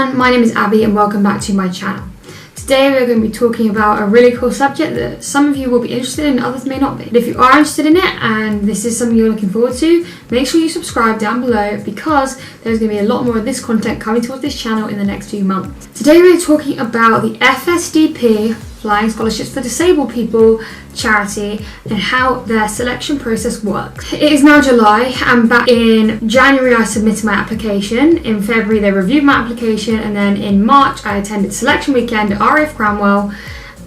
everyone, my name is Abby and welcome back to my channel. Today we're going to be talking about a really cool subject that some of you will be interested in, others may not be. But if you are interested in it and this is something you're looking forward to, make sure you subscribe down below because there's going to be a lot more of this content coming towards this channel in the next few months. Today we're talking about the FSDP, Flying Scholarships for Disabled People charity, and how their selection process works. It is now July and back in January I submitted my application, in February they reviewed my application, and then in March I attended selection weekend at RAF Cranwell,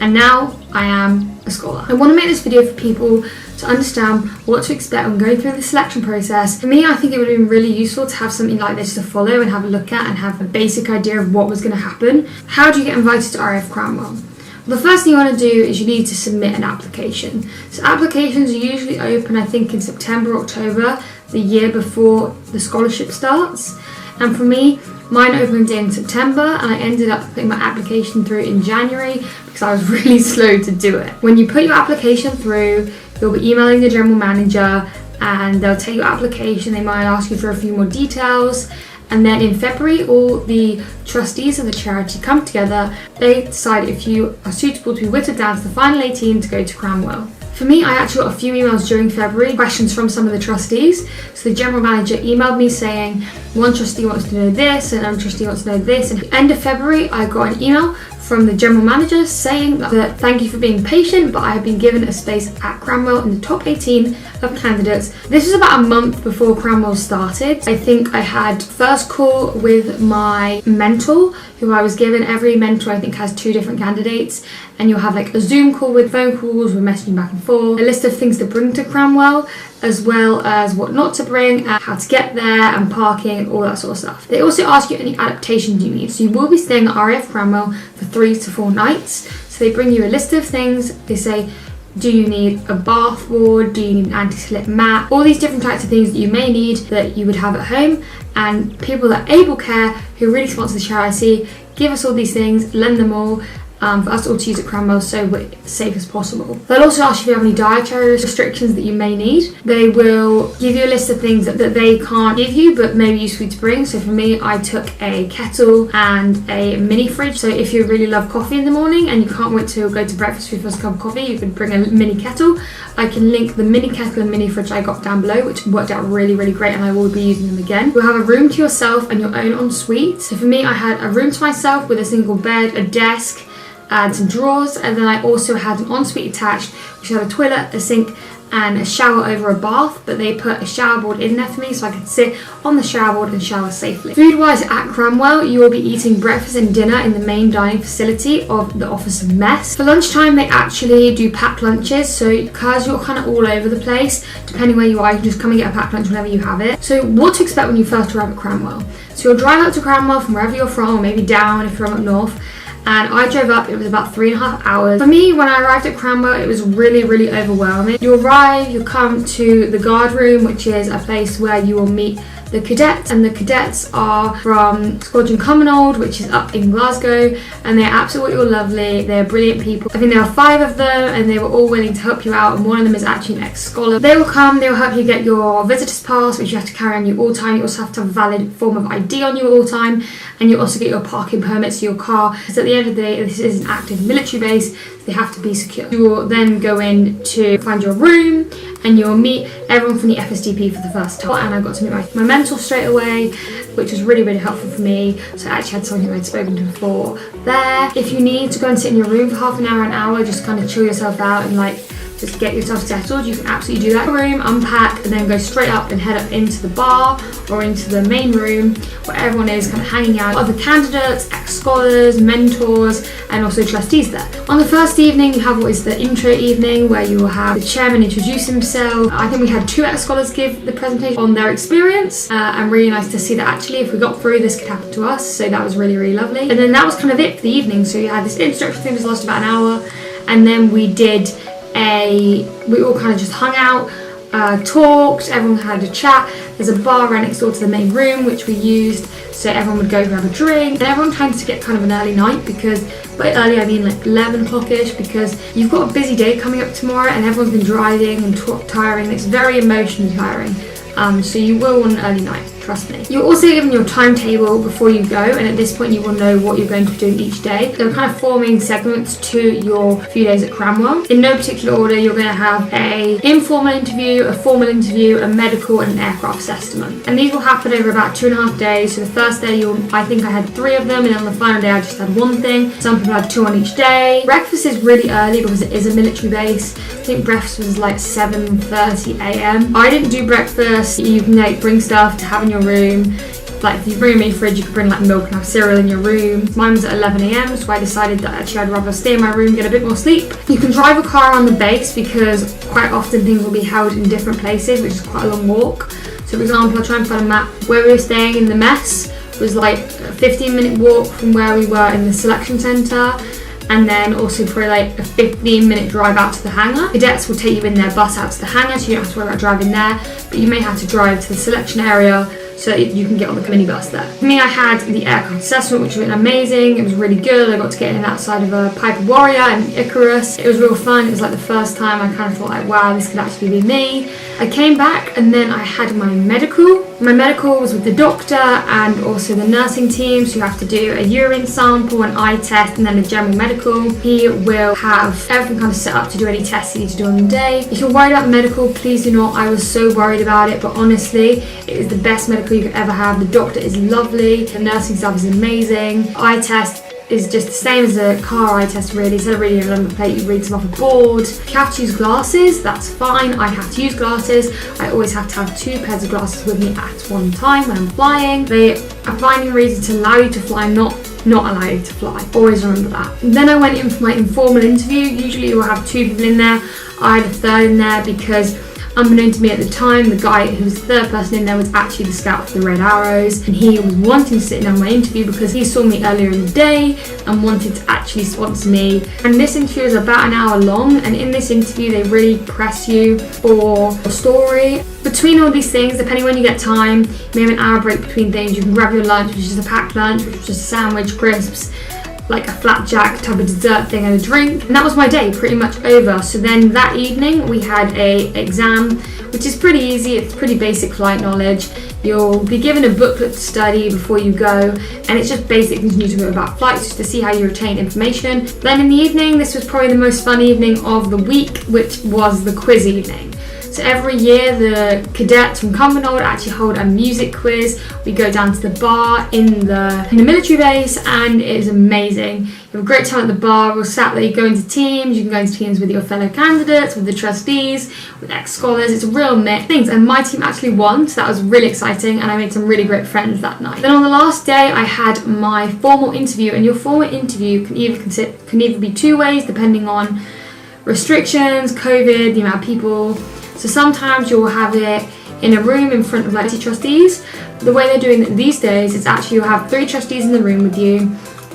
and now I am a scholar. I want to make this video for people to understand what to expect when going through the selection process. For me, I think it would have been really useful to have something like this to follow and have a look at and have a basic idea of what was going to happen. How do you get invited to RAF Cranwell? The first thing you want to do is you need to submit an application. So applications are usually open, I think, in September, October, the year before the scholarship starts. And for me, mine opened in September and I ended up putting my application through in January because I was really slow to do it. When you put your application through, you'll be emailing the general manager and they'll take your application, they might ask you for a few more details. And then in February, all the trustees of the charity come together. They decide if you are suitable to be whittled down to the final 18 to go to Cranwell. For me, I actually got a few emails during February, questions from some of the trustees. So the general manager emailed me saying, one trustee wants to know this, and another trustee wants to know this. And at the end of February, I got an email from the general manager saying that thank you for being patient, but I have been given a space at Cranwell in the top 18 of candidates. This was about a month before Cranwell started. I think I had first call with my mentor, who I was given. Every mentor I think has 2 different candidates, and you'll have like a Zoom call with phone calls, with messaging back and forth, a list of things to bring to Cranwell, as well as what not to bring, and how to get there, and parking, and all that sort of stuff. They also ask you any adaptations you need. So you will be staying at RAF Cranwell for 3 to 4 nights. So they bring you a list of things. They say, do you need a bath board? Do you need an anti-slip mat? All these different types of things that you may need that you would have at home. And people at Able Care, who really sponsor the charity, give us all these things, lend them all, for us all to use at Cranwell so we're safe as possible. They'll also ask you if you have any dietary restrictions that you may need. They will give you a list of things that they can't give you but may be useful to bring. So for me, I took a kettle and a mini fridge. So if you really love coffee in the morning and you can't wait to go to breakfast for your first cup of coffee, you could bring a mini kettle. I can link the mini kettle and mini fridge I got down below, which worked out really, really great, and I will be using them again. You'll have a room to yourself and your own ensuite. So for me, I had a room to myself with a single bed, a desk, and some drawers, and then I also had an ensuite attached which had a toilet, a sink, and a shower over a bath, but they put a shower board in there for me so I could sit on the shower board and shower safely. Food wise at Cranwell, you will be eating breakfast and dinner in the main dining facility of the Office of Mess. For lunchtime they actually do packed lunches, so because you're kind of all over the place, depending where you are, you can just come and get a packed lunch whenever you have it. So what to expect when you first arrive at Cranwell. So you'll drive up to Cranwell from wherever you're from, or maybe down if you're from up north. And I drove up, it was about 3.5 hours. For me, when I arrived at Cranwell, it was really, really overwhelming. You arrive, you come to the guard room, which is a place where you will meet the cadets, and the cadets are from Squadron Commonwealth, which is up in Glasgow, and they're absolutely all lovely. They're brilliant people. I think there are 5 of them, and they were all willing to help you out, and one of them is actually an ex-scholar. They will come, they will help you get your visitor's pass, which you have to carry on you all the time. You also have to have a valid form of ID on you all the time, and you also get your parking permits to your car, because at the end of the day, this is an active military base, so they have to be secure. You will then go in to find your room, and you'll meet everyone from the FSDP for the first time. And I got to meet my mentor straight away, which was really, really helpful for me. So I actually had someone who I'd spoken to before there. If you need to go and sit in your room for half an hour, just kind of chill yourself out and like just get yourself settled, you can absolutely do that. Room, unpack, and then go straight up and head up into the bar or into the main room where everyone is kind of hanging out. Other candidates, ex-scholars, mentors, and also trustees there. On the first evening, you have what is the intro evening, where you will have the chairman introduce himself. I think we had 2 ex-scholars give the presentation on their experience, and really nice to see that actually if we got through, this could happen to us. So that was really, really lovely. And then that was kind of it for the evening. So you had this introductory thing that lasted about an hour, and then we all kind of just hung out, talked, everyone had a chat. There's a bar right next door to the main room which we used, so everyone would go grab a drink. And everyone tends to get kind of an early night, because by early I mean like 11 o'clock-ish, because you've got a busy day coming up tomorrow and everyone's been driving and tiring. It's very emotionally tiring, so you will want an early night. trust me. You're also given your timetable before you go, and at this point you will know what you're going to be doing each day. There are kind of 4 main segments to your few days at Cranwell. In no particular order, you're going to have a informal interview, a formal interview, a medical, and an aircraft assessment. And these will happen over about 2.5 days. So the first day, I think I had 3 of them, and then on the final day I just had 1 thing. Some people had 2 on each day. Breakfast is really early because it is a military base. I think breakfast was like 7:30 a.m. I didn't do breakfast. You can like bring stuff to have in your room. Like if you bring a mini fridge, you could bring like milk and have cereal in your room. Mine was at 11 a.m, so I decided that actually I'd rather stay in my room, get a bit more sleep. You can drive a car on the base because quite often things will be held in different places, which is quite a long walk. So for example, I'll try and find a map. Where we were staying in the mess was like a 15-minute walk from where we were in the selection centre, and then also probably like a 15-minute drive out to the hangar. Cadets will take you in their bus out to the hangar, so you don't have to worry about driving there, but you may have to drive to the selection area so you can get on the minibus there. For me, I had the aircraft assessment, which was amazing. It was really good. I got to get in outside of a Piper Warrior and Icarus. It was real fun. It was like the first time I kind of thought like, wow, this could actually be me. I came back and then I had my medical. My medical was with the doctor and also the nursing team, so you have to do a urine sample, an eye test, and then a general medical. He will have everything kind of set up to do any tests you need to do on the day. If you're worried about medical, please do not. I was so worried about it, but honestly, it is the best medical you could ever have. The doctor is lovely, the nursing staff is amazing. Eye test is just the same as a car eye test really. Instead of reading a number plate, you read some off a board. If you have to use glasses, that's fine. I have to use glasses. I always have to have 2 pairs of glasses with me at one time when I'm flying. They are finding a reason to allow you to fly, not allow you to fly. Always remember that. And then I went in for my informal interview. Usually you'll have 2 people in there. I had a 3rd in there because unbeknown to me at the time, the guy who was the 3rd person in there was actually the scout for the Red Arrows, and he was wanting to sit in on my interview because he saw me earlier in the day and wanted to actually sponsor me. And this interview is about an hour long, and in this interview they really press you for a story. Between all these things, depending when you get time, you may have an hour break between things. You can grab your lunch, which is a packed lunch, which was just a sandwich, crisps, like a flapjack type of dessert thing and a drink. And that was my day pretty much over. So then that evening we had a exam, which is pretty easy. It's pretty basic flight knowledge. You'll be given a booklet to study before you go, and it's just basic things you need to know about flights just to see how you retain information. Then in the evening, this was probably the most fun evening of the week, which was the quiz evening. So every year the cadets from Cumbernauld actually hold a music quiz. We go down to the bar in the military base, and it is amazing. You have a great time at the bar. We're sat there, you go into teams. You can go into teams with your fellow candidates, with the trustees, with ex-scholars. It's a real mix. And my team actually won, so that was really exciting, and I made some really great friends that night. Then on the last day I had my formal interview, and your formal interview can either be 2 ways depending on restrictions, COVID, the amount of people. So sometimes you'll have it in a room in front of like 20 trustees. The way they're doing it these days is actually you'll have 3 trustees in the room with you,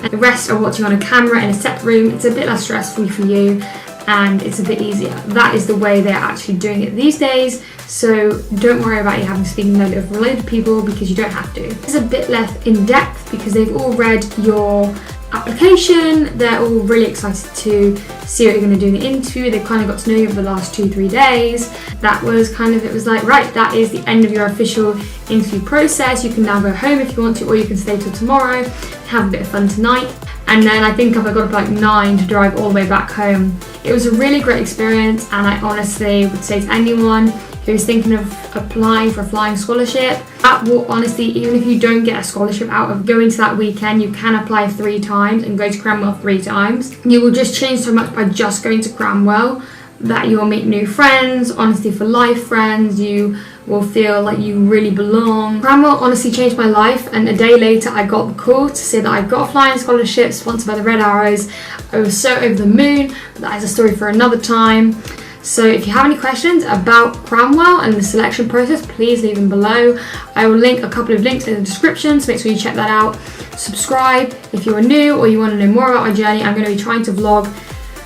and the rest are watching on a camera in a separate room. It's a bit less stressful for you, and it's a bit easier. That is the way they're actually doing it these days. So don't worry about you having to speak in with related people, because you don't have to. It's a bit less in depth because they've all read your application. They're all really excited to see what you're going to do in the interview. They've kind of got to know you over the last 2-3 days. That was kind of, it was like, right, that is the end of your official interview process. You can now go home if you want to, or you can stay till tomorrow, have a bit of fun tonight. And then I think I got up like 9 to drive all the way back home. It was a really great experience, and I honestly would say to anyone who's thinking of applying for a flying scholarship, that will honestly, even if you don't get a scholarship out of going to that weekend, you can apply 3 times and go to Cranwell 3 times. You will just change so much by just going to Cranwell that you'll meet new friends, honestly for life friends. You will feel like you really belong. Cranwell honestly changed my life, and a day later I got the call to say that I got a flying scholarship sponsored by the Red Arrows. I was so over the moon, but that is a story for another time. So if you have any questions about Cranwell and the selection process, please leave them below. I will link a couple of links in the description, so make sure you check that out. Subscribe if you're new or you want to know more about my journey. I'm going to be trying to vlog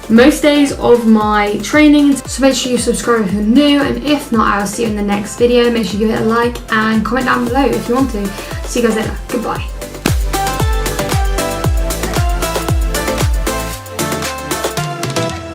most days of my training, so make sure you subscribe if you're new, and if not, I'll see you in the next video. Make sure you give it a like and comment down below if you want to. See you guys later. Goodbye.